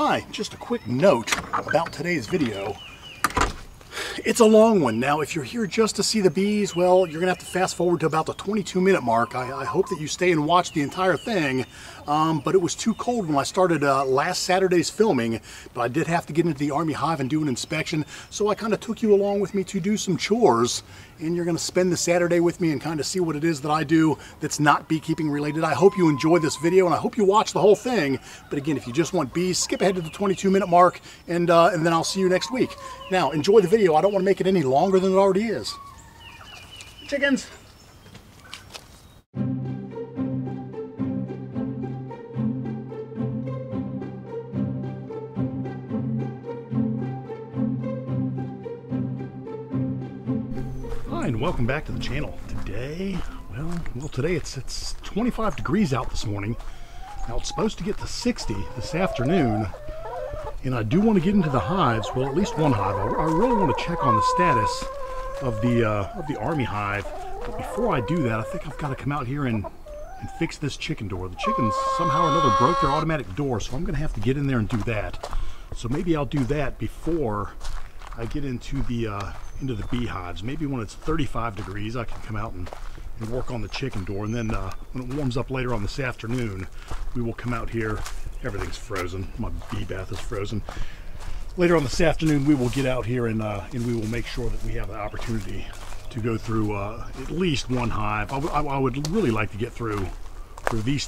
Hi, just a quick note about today's video. It's a long one. Now, if you're here just to see the bees, well, you're gonna have to fast forward to about the 22-minute mark. I hope that you stay and watch the entire thing, but it was too cold when I started last Saturday's filming, but I did have to get into the Army hive and do an inspection, so I kind of took you along with me to do some chores, and you're gonna spend the Saturday with me and kind of see what it is that I do that's not beekeeping related. I hope you enjoy this video, and I hope you watch the whole thing, but again, if you just want bees, skip ahead to the 22-minute mark, and then I'll see you next week. Now, enjoy the video. I don't want to make it any longer than it already is. Chickens! Hi, and welcome back to the channel. Today, well today it's 25 degrees out this morning. Now it's supposed to get to 60 this afternoon. And I do want to get into the hives, well, at least one hive. I really want to check on the status of the Army hive. But before I do that, I think I've got to come out here and fix this chicken door. The chickens somehow or another broke their automatic door, so I'm going to have to get in there and do that. So maybe I'll do that before I get into the beehives. Maybe when it's 35 degrees, I can come out and work on the chicken door. And then when it warms up later on this afternoon, we will come out here. Everything's frozen. My bee bath is frozen. Later on this afternoon, we will get out here and we will make sure that we have the opportunity to go through at least one hive. I would really like to get through these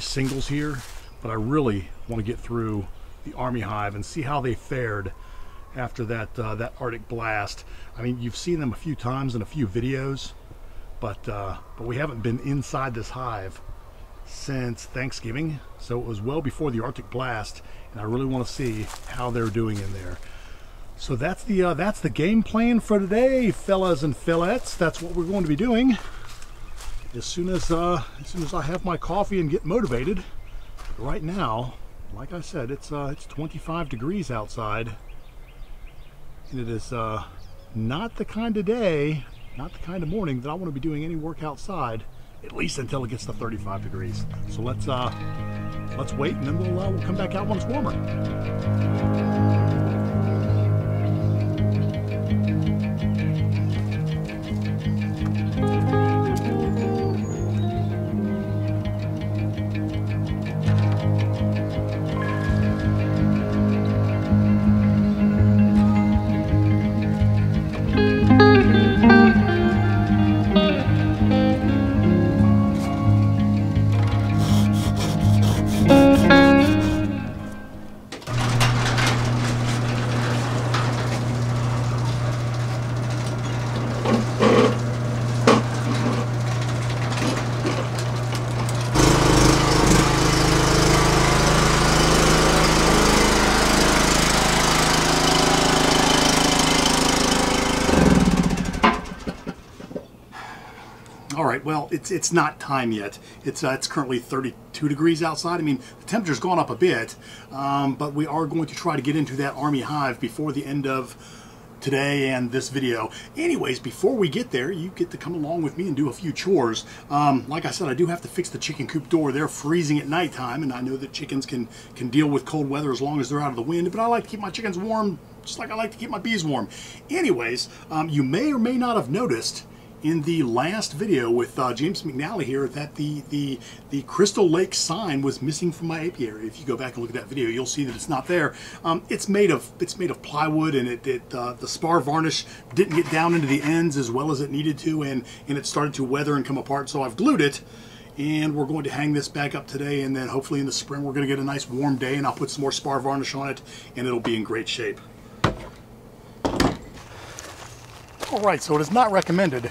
singles here, but I really want to get through the Army hive and see how they fared after that Arctic blast. I mean, you've seen them a few times in a few videos, but we haven't been inside this hive since Thanksgiving, so it was well before the Arctic blast, and I really want to see how they're doing in there. So that's the game plan for today, fellas and fellettes. That's what we're going to be doing as soon as I have my coffee and get motivated. Right now, like I said, it's 25 degrees outside, and it is not the kind of day, not the kind of morning that I want to be doing any work outside, at least until it gets to 35 degrees. So let's wait, and then we'll come back out when it's warmer. All right, well, it's not time yet. It's currently 32 degrees outside. I mean, the temperature's gone up a bit, but we are going to try to get into that Army hive before the end of today and this video. Anyways, before we get there, you get to come along with me and do a few chores. Like I said, I do have to fix the chicken coop door. They're freezing at nighttime, and I know that chickens can deal with cold weather as long as they're out of the wind, but I like to keep my chickens warm just like I like to keep my bees warm. Anyways, you may or may not have noticed in the last video with James McNally here that the Crystal Lake sign was missing from my apiary. If you go back and look at that video, you'll see that it's not there. It's made of plywood, and the spar varnish didn't get down into the ends as well as it needed to, and it started to weather and come apart. So I've glued it, and we're going to hang this back up today, and then hopefully in the spring we're going to get a nice warm day, and I'll put some more spar varnish on it, and it'll be in great shape. All right, so it is not recommended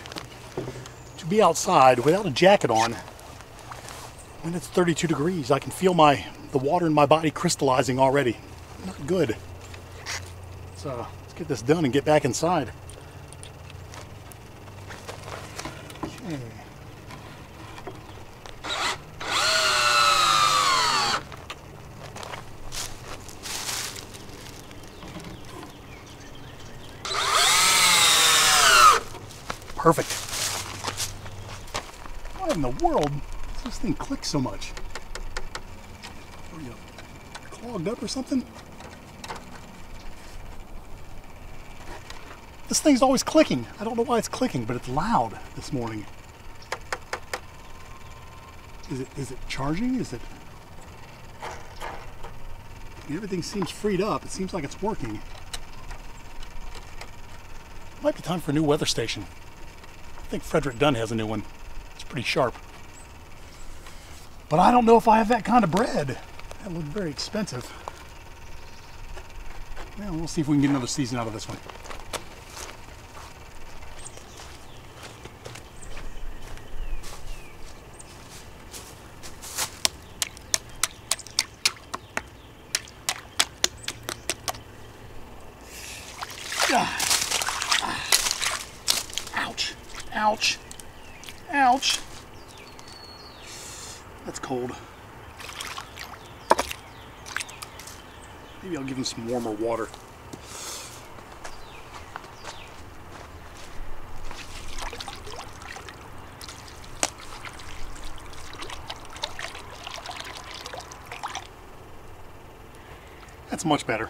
to be outside without a jacket on when it's 32 degrees. I can feel the water in my body crystallizing already. Not good. So let's get this done and get back inside. Okay. Perfect. What in the world does this thing click so much? There we go. clogged up or something? This thing's always clicking. I don't know why it's clicking, but it's loud this morning. Is it charging? Is it... Everything seems freed up. It seems like it's working. Might be time for a new weather station. I think Frederick Dunn has a new one. It's pretty sharp. But I don't know if I have that kind of bread. That looked very expensive. Well, we'll see if we can get another season out of this one. Ouch, ouch, ouch. That's cold. Maybe I'll give him some warmer water. That's much better.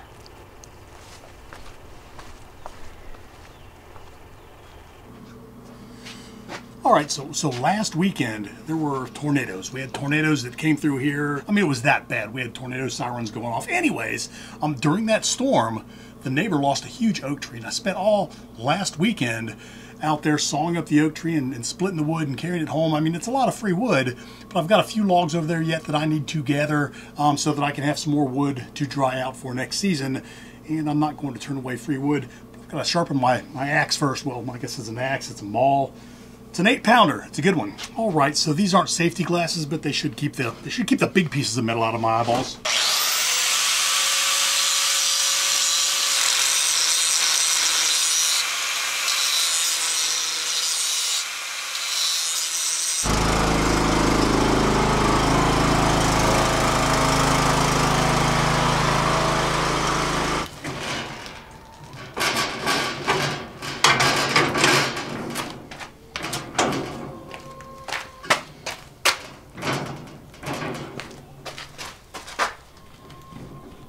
All right, so last weekend there were tornadoes. We had tornadoes that came through here. I mean, it was that bad. We had tornado sirens going off. Anyways, during that storm, the neighbor lost a huge oak tree, and I spent all last weekend out there sawing up the oak tree and splitting the wood and carrying it home. I mean, it's a lot of free wood, but I've got a few logs over there yet that I need to gather so that I can have some more wood to dry out for next season. And I'm not going to turn away free wood. I've got to sharpen my axe first. Well, I guess it's an axe, it's a maul. It's an 8-pounder. It's a good one. All right, so these aren't safety glasses, but they should keep the big pieces of metal out of my eyeballs.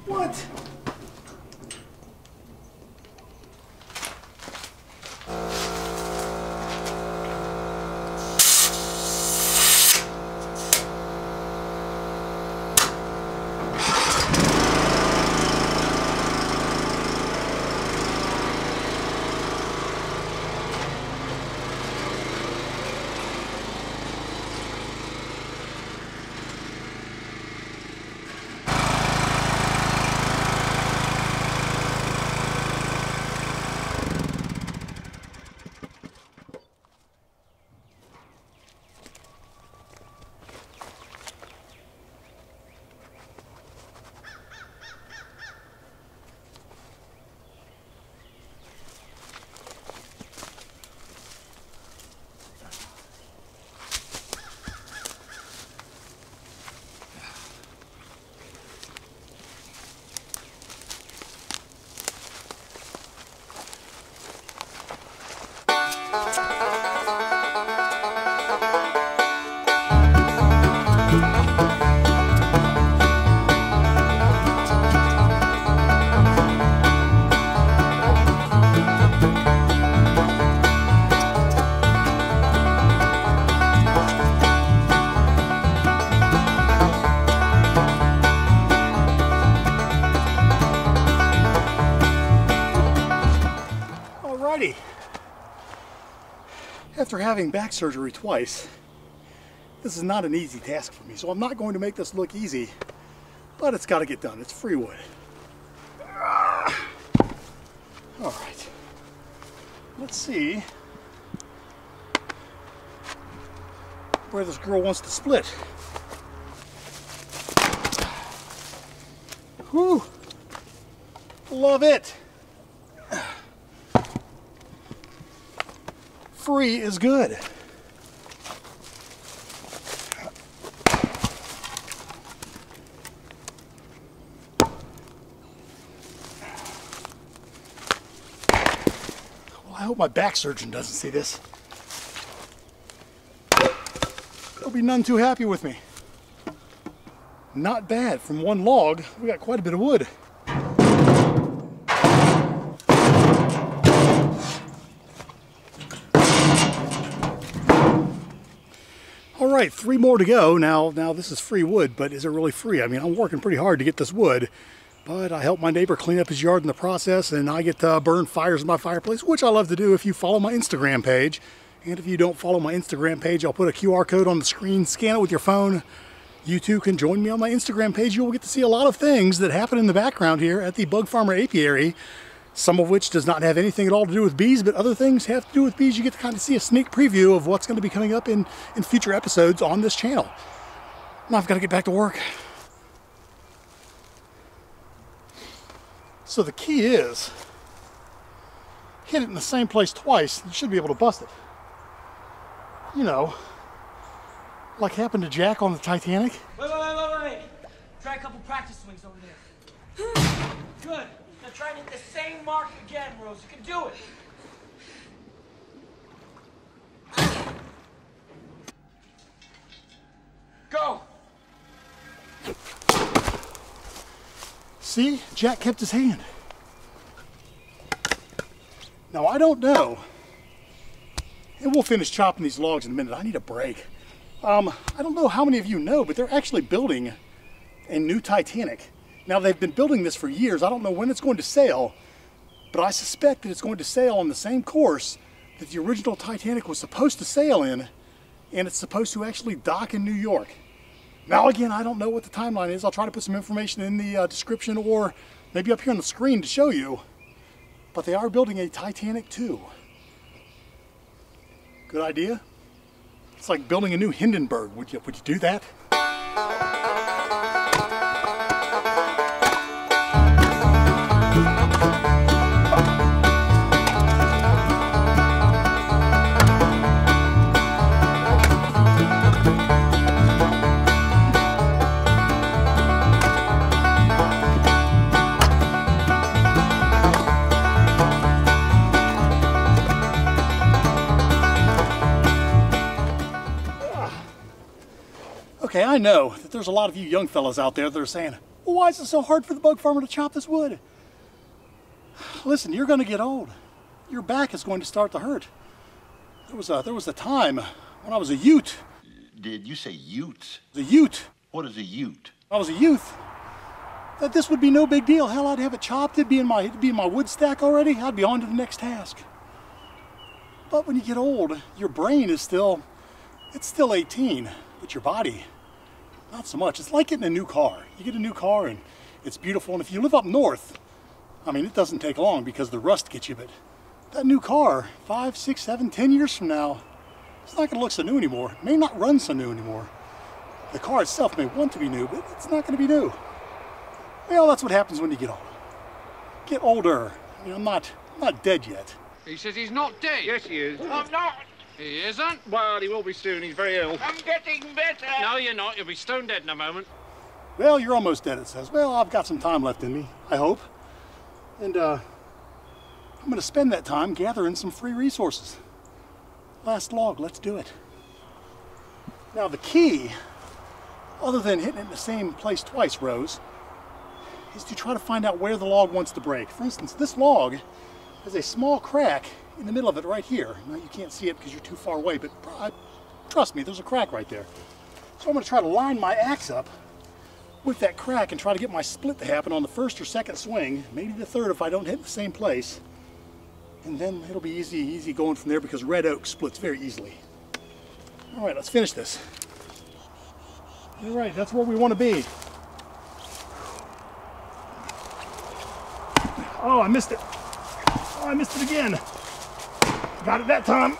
What? After having back surgery twice, this is not an easy task for me, so I'm not going to make this look easy, but it's got to get done. It's free wood. All right, let's see where this girl wants to split. Whew, love it. Free is good. Well, I hope my back surgeon doesn't see this. He'll be none too happy with me. not bad. From one log, we got quite a bit of wood. All right, 3 more to go. Now this is free wood, but is it really free? I mean, I'm working pretty hard to get this wood, but I help my neighbor clean up his yard in the process, and I get to burn fires in my fireplace, which I love to do if you follow my Instagram page. And if you don't follow my Instagram page, I'll put a QR code on the screen. Scan it with your phone. You too can join me on my Instagram page. You will get to see a lot of things that happen in the background here at the Bug Farmer Apiary. Some of which does not have anything at all to do with bees, but other things have to do with bees. You get to kind of see a sneak preview of what's going to be coming up in future episodes on this channel. Now I've got to get back to work. So the key is, hit it in the same place twice, you should be able to bust it. You know, like happened to Jack on the Titanic. Wait. Try a couple practice swings over there. Good. Now try and hit the same mark again, Rose. You can do it. Go. See, Jack kept his hand. Now I don't know, and we'll finish chopping these logs in a minute. I need a break. I don't know how many of you know, but they're actually building a new Titanic. Now they've been building this for years. I don't know when it's going to sail, but I suspect that it's going to sail on the same course that the original Titanic was supposed to sail in, and it's supposed to actually dock in New York. Now again, I don't know what the timeline is. I'll try to put some information in the description or maybe up here on the screen to show you, but they are building a Titanic 2. Good idea? It's like building a new Hindenburg. Would you do that? Okay, I know that there's a lot of you young fellas out there that are saying, well, why is it so hard for the bug farmer to chop this wood? Listen, you're going to get old. Your back is going to start to hurt. There was a time when I was a ute. Did you say ute? The ute. What is a ute? I was a youth. That this would be no big deal. Hell, I'd have it chopped. It'd be in my wood stack already. I'd be on to the next task. But when you get old, your brain is still 18, but your body, not so much. It's like getting a new car. You get a new car and it's beautiful, and if you live up north, I mean, it doesn't take long because the rust gets you, but that new car, 5, 6, 7, 10 years from now, it's not going to look so new anymore. It may not run so new anymore. The car itself may want to be new, but it's not going to be new. Well, that's what happens when you get older. Get older. I mean, I'm not dead yet. He says he's not dead. Yes, he is. I'm not. He isn't. Well, he will be soon. He's very ill. I'm getting better. No, you're not. You'll be stone dead in a moment. Well, you're almost dead, it says. Well, I've got some time left in me, I hope. And I'm going to spend that time gathering some free resources. Last log, let's do it. Now the key, other than hitting it in the same place twice, Rose, is to try to find out where the log wants to break. For instance, this log has a small crack in the middle of it right here. Now you can't see it because you're too far away, but trust me, there's a crack right there. So I'm going to try to line my axe up with that crack and try to get my split to happen on the first or second swing, maybe the third if I don't hit the same place. And then it'll be easy going from there because red oak splits very easily. All right, let's finish this. All right, that's where we want to be. Oh, I missed it. Oh, I missed it again. Got it that time.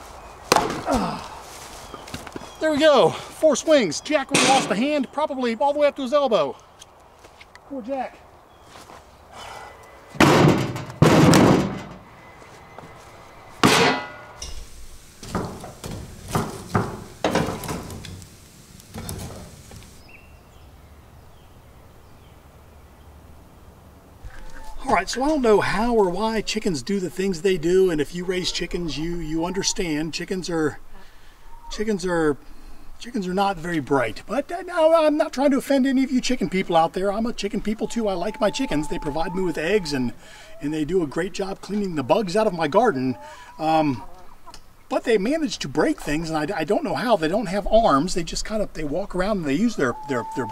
There we go. 4 swings. Jack really lost a hand, probably all the way up to his elbow. Poor Jack. Alright, so I don't know how or why chickens do the things they do, and if you raise chickens, you understand. Chickens are Chickens are not very bright, but no, I'm not trying to offend any of you chicken people out there. I'm a chicken people too. I like my chickens. They provide me with eggs, and they do a great job cleaning the bugs out of my garden. But they manage to break things, and I don't know how. They don't have arms. They just they walk around and they use their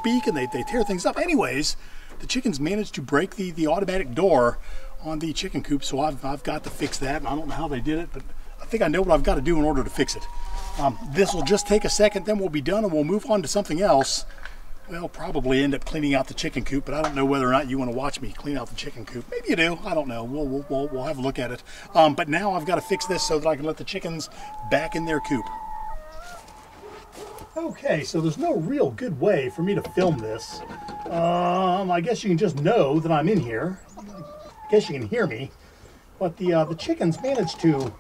beak, and they tear things up. Anyways, the chickens managed to break the automatic door on the chicken coop, so I've got to fix that, and I don't know how they did it, but I think I know what I've got to do in order to fix it. This will just take a second, then we'll be done, and we'll move on to something else. Well, probably end up cleaning out the chicken coop, but I don't know whether or not you want to watch me clean out the chicken coop. Maybe you do. I don't know. We'll have a look at it. But now I've got to fix this so that I can let the chickens back in their coop. Okay, so there's no real good way for me to film this. I guess you can just know that I'm in here. I guess you can hear me. But the chickens managed to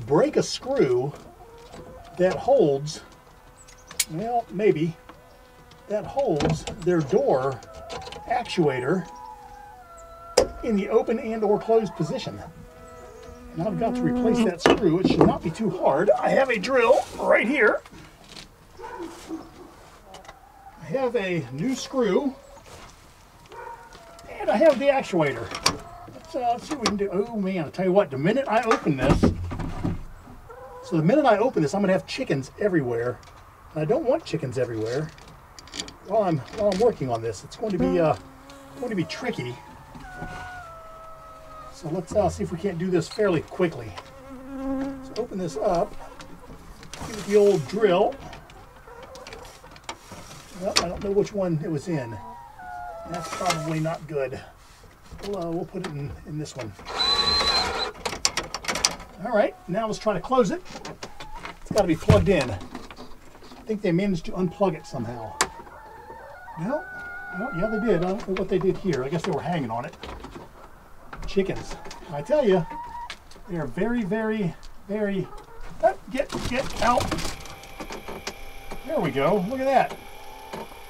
break a screw that holds, well, maybe, that holds their door actuator in the open and or closed position. And I've got to replace that screw. It should not be too hard. I have a drill right here. I have a new screw, and I have the actuator. Let's see what we can do. Oh man, I'll tell you what, the minute I open this, I'm going to have chickens everywhere. And I don't want chickens everywhere while I'm working on this. It's going to be tricky. So let's see if we can't do this fairly quickly. Let's open this up. Give it the old drill. Well, I don't know which one it was in. That's probably not good. We'll put it in this one. All right, now let's try to close it. It's got to be plugged in. I think they managed to unplug it somehow. No, yeah, they did. I don't know what they did here. I guess they were hanging on it. Chickens. I tell you, they are very, very, very... Get out. There we go. Look at that.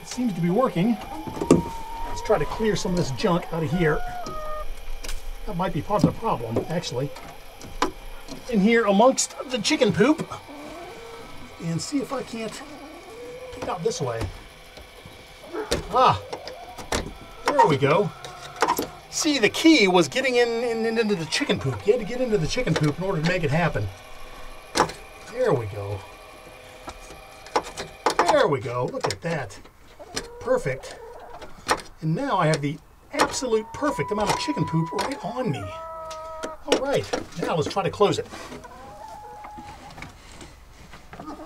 It seems to be working. Let's try to clear some of this junk out of here. That might be part of the problem, actually. In here amongst the chicken poop, and see if I can't get out this way. Ah, there we go. See, the key was getting into the chicken poop. You had to get into the chicken poop in order to make it happen. There we go. There we go. Look at that. Perfect. And now I have the absolute perfect amount of chicken poop right on me. All right, now let's try to close it.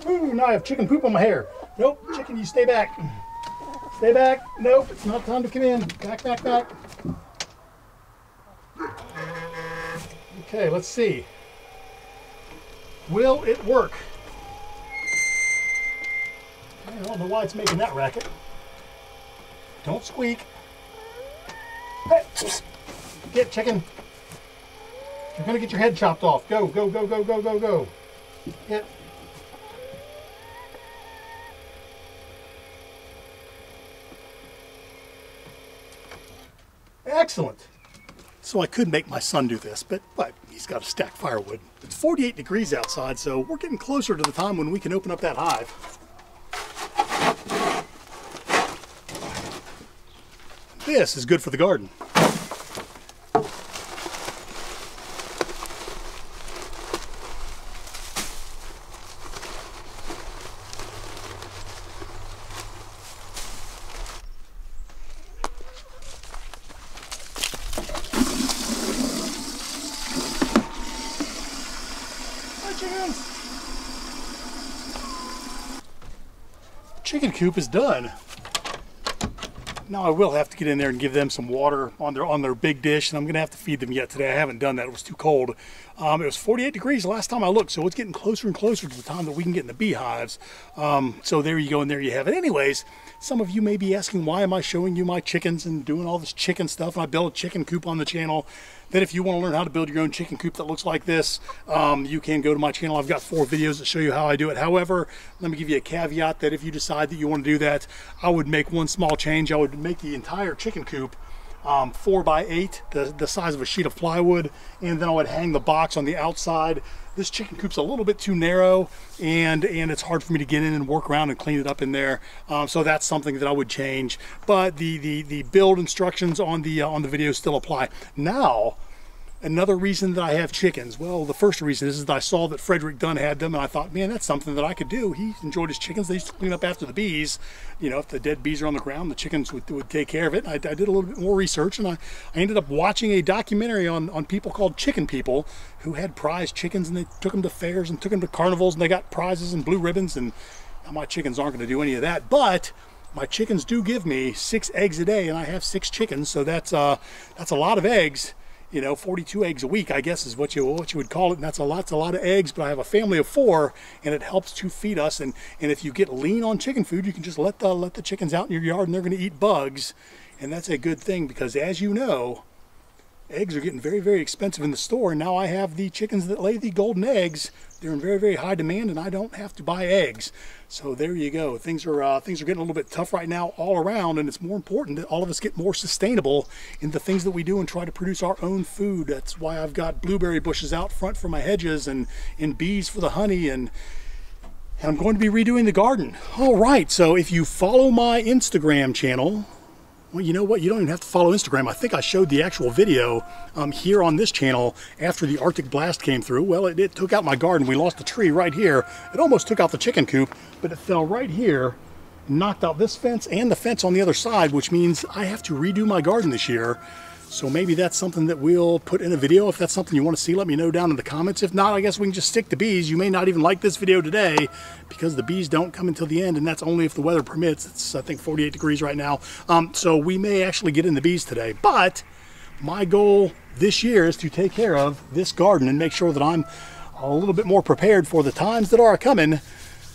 Ooh, now I have chicken poop on my hair. Nope, chicken, you stay back. Stay back. Nope, it's not time to come in. Back, back, back. Okay, let's see. Will it work? I don't know why it's making that racket. Don't squeak. Hey, get chicken. You're going to get your head chopped off. Go, go, go, go, go, go, go. Get. Excellent. So I could make my son do this, but he's got to stack firewood. It's 48 degrees outside, so we're getting closer to the time when we can open up that hive. This is good for the garden. Chicken coop is done. Now I will have to get in there and give them some water on their big dish, and I'm gonna have to feed them yet today. I haven't done that, it was too cold. It was 48 degrees the last time I looked, so it's getting closer and closer to the time that we can get in the beehives. So there you go, and there you have it. Anyways, some of you may be asking, why am I showing you my chickens and doing all this chicken stuff? And I build a chicken coop on the channel. Then if you want to learn how to build your own chicken coop that looks like this, you can go to my channel. I've got 4 videos that show you how I do it. However, let me give you a caveat that if you decide that you want to do that, I would make one small change. I would make the entire chicken coop 4x8, the size of a sheet of plywood, and then I would hang the box on the outside. This chicken coop's a little bit too narrow, and it's hard for me to get in and work around and clean it up in there. So that's something that I would change. But the build instructions on the video still apply. Now, another reason that I have chickens. Well, the first reason is that I saw that Frederick Dunn had them, and I thought, man, that's something that I could do. He enjoyed his chickens. They used to clean up after the bees. You know, if the dead bees are on the ground, the chickens would take care of it. I did a little bit more research, and I ended up watching a documentary on people called Chicken People who had prize chickens, and they took them to fairs and took them to carnivals, and they got prizes and blue ribbons. And now my chickens aren't going to do any of that, but my chickens do give me 6 eggs a day, and I have 6 chickens, so that's a lot of eggs. You know, 42 eggs a week, I guess, is what you would call it, and that's a lot of eggs. But I have a family of 4, and it helps to feed us. And if you get lean on chicken food, you can just let the chickens out in your yard, and they're going to eat bugs, and that's a good thing, because as you know, eggs are getting very, very expensive in the store. And now I have the chickens that lay the golden eggs. They're in very, very high demand, and I don't have to buy eggs. So there you go. Things are getting a little bit tough right now all around, and it's more important that all of us get more sustainable in the things that we do and try to produce our own food. That's why I've got blueberry bushes out front for my hedges, and bees for the honey, and I'm going to be redoing the garden. All right, so if you follow my Instagram channel, well, you know what? You don't even have to follow Instagram. I think I showed the actual video here on this channel after the Arctic blast came through. Well, it took out my garden. We lost a tree right here. It almost took out the chicken coop, but it fell right here, knocked out this fence and the fence on the other side, which means I have to redo my garden this year. So maybe that's something that we'll put in a video. If that's something you want to see, let me know down in the comments. If not, I guess we can just stick to bees. You may not even like this video today because the bees don't come until the end, and that's only if the weather permits. It's, I think, 48 degrees right now. So we may actually get in the bees today. But my goal this year is to take care of this garden and make sure that I'm a little bit more prepared for the times that are coming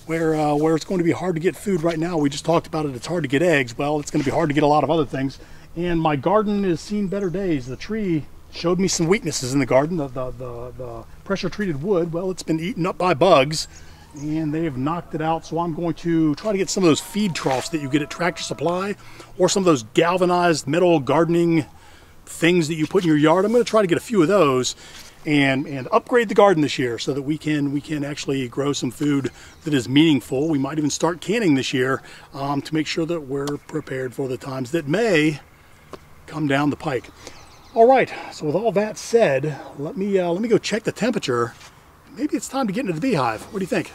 where it's going to be hard to get food right now. We just talked about it. It's hard to get eggs. Well, it's going to be hard to get a lot of other things. And my garden has seen better days. The tree showed me some weaknesses in the garden. The pressure treated wood, well, it's been eaten up by bugs, and they have knocked it out. So I'm going to try to get some of those feed troughs that you get at Tractor Supply, or some of those galvanized metal gardening things that you put in your yard. I'm going to try to get a few of those and upgrade the garden this year so that we can actually grow some food that is meaningful. We might even start canning this year to make sure that we're prepared for the times that may come down the pike. All right, so with all that said, let me go check the temperature. Maybe it's time to get into the beehive. What do you think?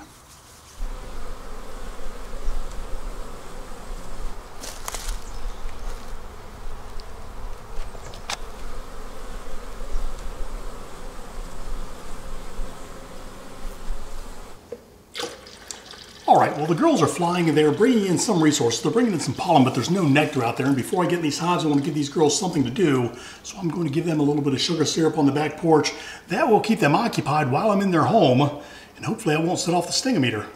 All right, well, the girls are flying and they're bringing in some resources. They're bringing in some pollen, but there's no nectar out there. And before I get in these hives, I want to give these girls something to do. So I'm going to give them a little bit of sugar syrup on the back porch. That will keep them occupied while I'm in their home. And hopefully I won't set off the stingometer.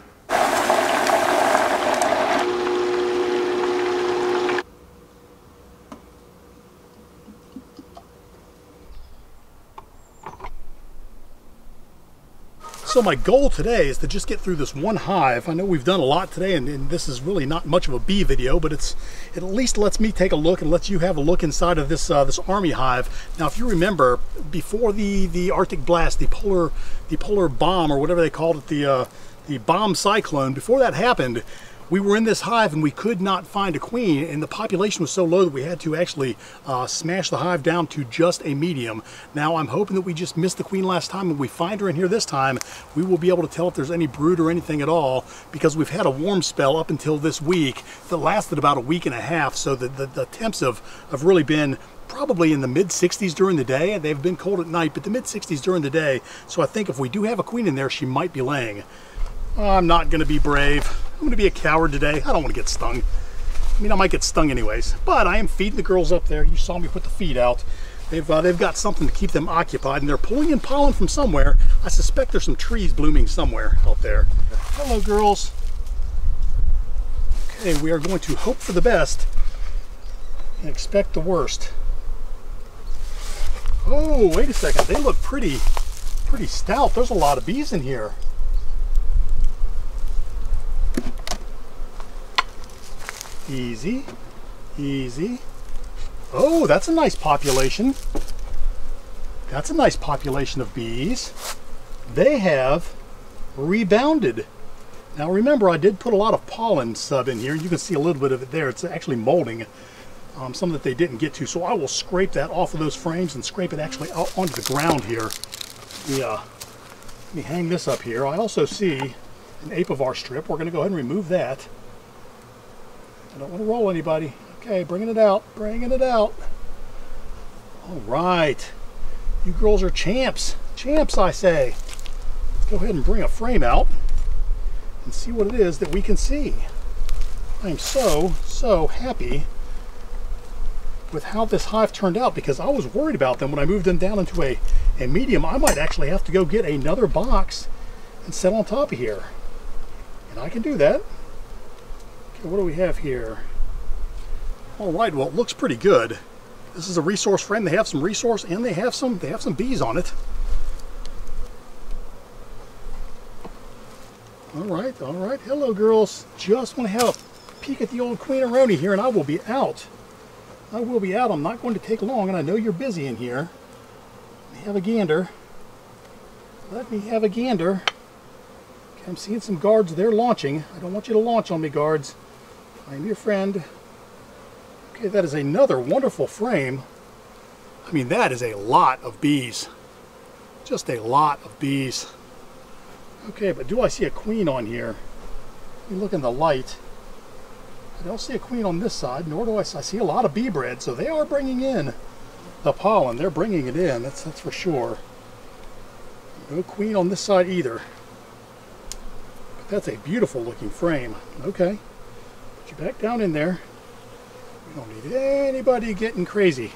So my goal today is to just get through this one hive. I know we've done a lot today, and this is really not much of a bee video, but it at least lets me take a look and lets you have a look inside of this this army hive. Now, if you remember, before the Arctic blast, the polar bomb, or whatever they called it, the bomb cyclone, before that happened, we were in this hive and we could not find a queen, and the population was so low that we had to actually smash the hive down to just a medium. Now I'm hoping that we just missed the queen last time, and we find her in here this time, we will be able to tell if there's any brood or anything at all, because we've had a warm spell up until this week that lasted about a week and a half. So the temps have really been probably in the mid-60s during the day. They've been cold at night, but the mid-60s during the day. So I think if we do have a queen in there, she might be laying. I'm not going to be brave. I'm going to be a coward today. I don't want to get stung. I mean, I might get stung anyways, but I am feeding the girls up there. You saw me put the feed out. They've got something to keep them occupied, and they're pulling in pollen from somewhere. I suspect there's some trees blooming somewhere out there. Hello, girls. Okay, we are going to hope for the best and expect the worst. Oh, wait a second. They look pretty stout. There's a lot of bees in here. Easy, easy. Oh, that's a nice population. That's a nice population of bees. They have rebounded. Now remember, I did put a lot of pollen sub in here. You can see a little bit of it there. It's actually molding, some that they didn't get to. So I will scrape that off of those frames and scrape it actually out onto the ground here. Let me hang this up here. I also see an apivar strip. We're going to go ahead and remove that. I don't want to roll anybody. Okay, bringing it out, bringing it out. All right. You girls are champs. Champs, I say. Let's go ahead and bring a frame out and see what it is that we can see. I am so happy with how this hive turned out, because I was worried about them when I moved them down into a medium. I might actually have to go get another box and set on top of here. And I can do that. Okay, what do we have here? All right, well, it looks pretty good. This is a resource frame. They have some resource and they have some bees on it. All right. Hello, girls. Just want to have a peek at the old Queen-a-roni here, and I will be out. I will be out. I'm not going to take long, and I know you're busy in here. Let me have a gander. Let me have a gander. Okay, I'm seeing some guards there launching. I don't want you to launch on me, guards. I'm your friend. Okay, that is another wonderful frame. I mean, that is a lot of bees. Just a lot of bees. Okay, but do I see a queen on here? Let me look in the light. I don't see a queen on this side, nor do I see a lot of bee bread. So they are bringing in the pollen. They're bringing it in, that's for sure. No queen on this side either. But that's a beautiful looking frame. Okay, put you back down in there. We don't need anybody getting crazy.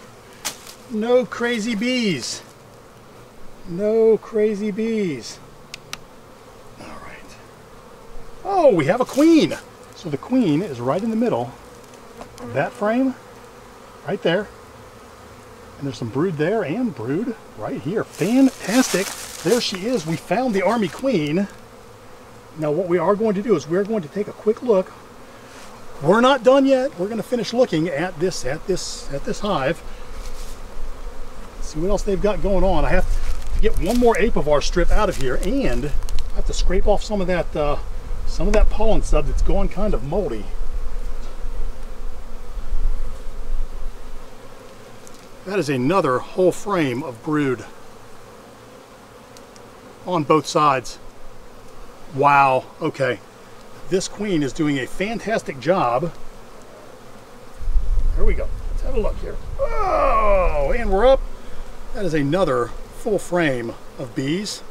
No crazy bees. No crazy bees. All right. Oh, we have a queen. So the queen is right in the middle of that frame, right there. And there's some brood there and brood right here. Fantastic. There she is. We found the army queen. Now what we are going to do is we're going to take a quick look. We're not done yet. We're going to finish looking at this hive. See what else they've got going on. I have to get one more apivar strip out of here, and I have to scrape off some of that pollen sub that's gone kind of moldy. That is another whole frame of brood on both sides. Wow. Okay. This queen is doing a fantastic job. There we go. Let's have a look here. Oh, and we're up. That is another full frame of bees.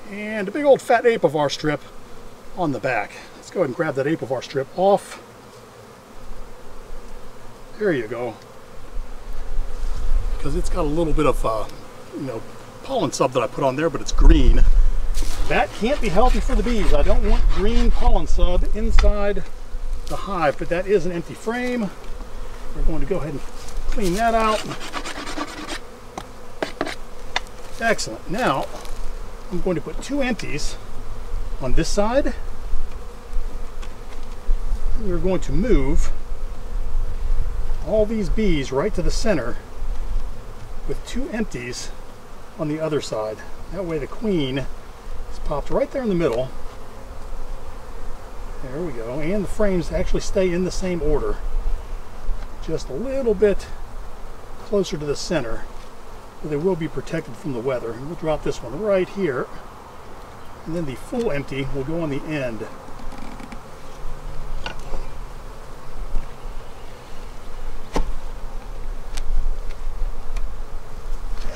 And a big old fat apivar strip on the back. Let's go ahead and grab that apivar strip off. There you go. Because it's got a little bit of, pollen sub that I put on there, but it's green. That can't be healthy for the bees. I don't want green pollen sub inside the hive, but that is an empty frame. We're going to go ahead and clean that out. Excellent. Now, I'm going to put two empties on this side. And we're going to move all these bees right to the center with two empties on the other side. That way the queen is popped right there in the middle. There we go. And the frames actually stay in the same order. Just a little bit closer to the center, but they will be protected from the weather. And we'll drop this one right here. And then the full empty will go on the end.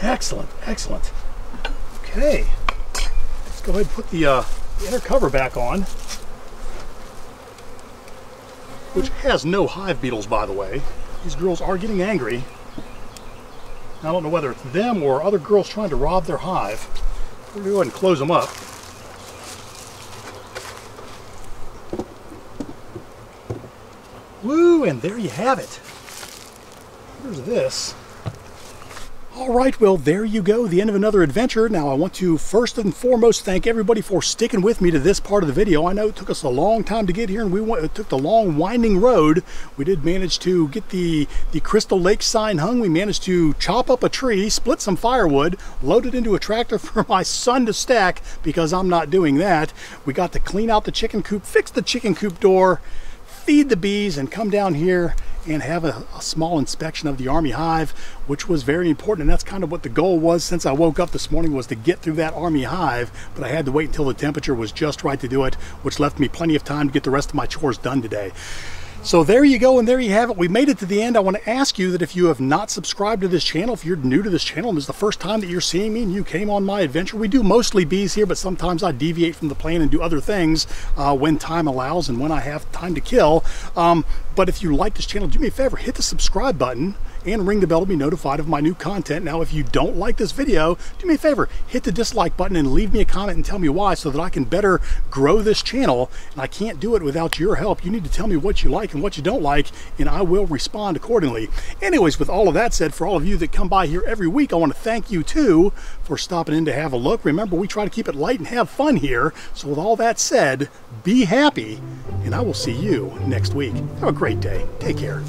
Excellent, excellent. Okay, let's go ahead and put the inner cover back on, which has no hive beetles, by the way. These girls are getting angry. I don't know whether it's them or other girls trying to rob their hive. We're going to go ahead and close them up. Woo, and there you have it. Here's this. All right, well, there you go, the end of another adventure. Now, I want to first and foremost thank everybody for sticking with me to this part of the video. I know it took us a long time to get here, and it took the long, winding road. We did manage to get the Crystal Lake sign hung. We managed to chop up a tree, split some firewood, load it into a tractor for my son to stack, because I'm not doing that. We got to clean out the chicken coop, fix the chicken coop door, feed the bees, and come down here and have a small inspection of the army hive, which was very important. And that's kind of what the goal was since I woke up this morning, was to get through that army hive. But I had to wait until the temperature was just right to do it, which left me plenty of time to get the rest of my chores done today. So there you go, and there you have it. We made it to the end. I want to ask you that if you have not subscribed to this channel, if you're new to this channel and this is the first time that you're seeing me and you came on my adventure, we do mostly bees here, but sometimes I deviate from the plan and do other things when time allows and when I have time to kill. But if you like this channel, do me a favor, hit the subscribe button and ring the bell to be notified of my new content. Now, if you don't like this video, do me a favor, hit the dislike button and leave me a comment and tell me why, so that I can better grow this channel. And I can't do it without your help. You need to tell me what you like and what you don't like, and I will respond accordingly. Anyways, with all of that said, for all of you that come by here every week, I want to thank you too for stopping in to have a look. Remember, we try to keep it light and have fun here. So with all that said, be happy, and I will see you next week. Have a great day. Take care.